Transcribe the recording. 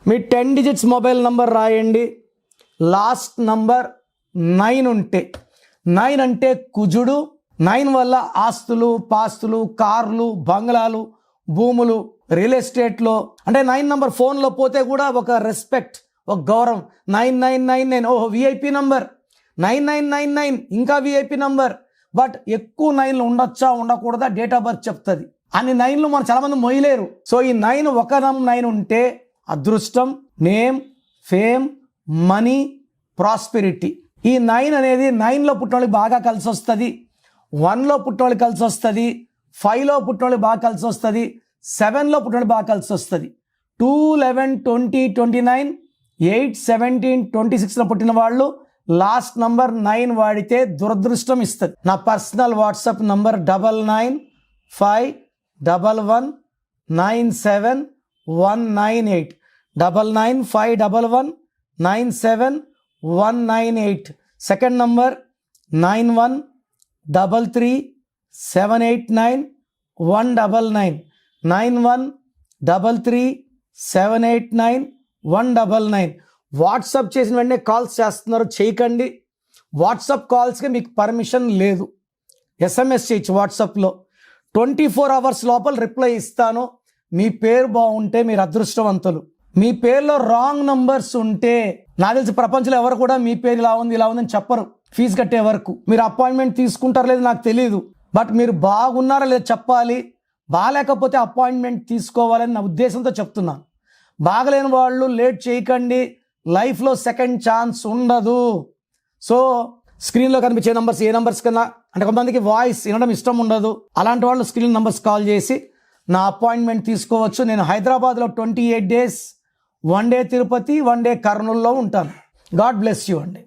మీ 10 digits mobile number రాయండి. Last number 9 ఉంటే, 9 అంటే కుజుడు. 9 వల్ల ఆస్తులు, పాస్తులు, కార్లు, బంగ్లాలు, భూములు, రియల్ ఎస్టేట్లో, అంటే 9 నంబర్ ఫోన్లో పోతే కూడా ఒక రెస్పెక్ట్, ఒక గౌరవం. 9999 ఓహో విఐపి నంబర్, 9999 ఇంకా విఐపి నంబర్. బట్ ఎక్కువ 9లు ఉండొచ్చా ఉండకూడదా డేట్ ఆఫ్ బర్త్ చెప్తుంది. అన్ని 9లు మనం చాలామంది మొయ్యలేరు. సో ఈ 9 ఒక 9 ఉంటే అదృష్టం, నేమ్, ఫేమ్, మనీ, ప్రాస్పెరిటీ. ఈ 9 అనేది 9లో పుట్టిన వాళ్ళకి బాగా కలిసి వస్తుంది, 1లో పుట్టిన వాళ్ళకి కలిసి వస్తుంది, 5లో పుట్టిన వాళ్ళకి బాగా కలిసి వస్తుంది, 7లో పుట్టిన వాళ్ళకి బాగా కలిసి వస్తుంది. 2, 11, 20, 29, 8, 17, 26లో పుట్టిన వాళ్ళు లాస్ట్ నంబర్ 9 వాడితే దురదృష్టం ఇస్తుంది. నా personal WhatsApp number 9955119719 9951197198. Second number 9133789199 9133789199. WhatsApp చేసిన వెంటనే కాల్స్ చేస్తున్నారు, చేయకండి. వాట్సాప్ కాల్స్కి మీకు పర్మిషన్ లేదు. ఎస్ఎంఎస్ చేయొచ్చు వాట్సాప్లో. 24 అవర్స్ లోపల రిప్లై ఇస్తాను. మీ పేరు బాగుంటే మీరు అదృష్టవంతులు. మీ పేరులో రాంగ్ నంబర్స్ ఉంటే, నాకు తెలిసి ప్రపంచంలో ఎవరు కూడా మీ పేరు ఇలా ఉంది ఇలా ఉందని చెప్పరు ఫీజు కట్టే వరకు. మీరు అపాయింట్మెంట్ తీసుకుంటారో లేదు నాకు తెలియదు, బట్ మీరు బాగున్నారా లేదా చెప్పాలి. బాగాలేకపోతే అపాయింట్మెంట్ తీసుకోవాలని నా ఉద్దేశంతో చెప్తున్నాను. బాగలేని వాళ్ళు లేట్ చేయకండి, లైఫ్లో సెకండ్ ఛాన్స్ ఉండదు. సో స్క్రీన్లో కనిపించే నంబర్స్ ఏ నంబర్స్ కన్నా, అంటే కొంతమందికి వాయిస్ వినడం ఇష్టం ఉండదు, అలాంటి వాళ్ళు స్క్రీన్ నంబర్స్ కాల్ చేసి నా అపాయింట్మెంట్ తీసుకోవచ్చు. నేను హైదరాబాద్లో 28 days, 1 day తిరుపతి, 1 day కర్నూలులో ఉంటాను. గాడ్ బ్లెస్ యూ అండి.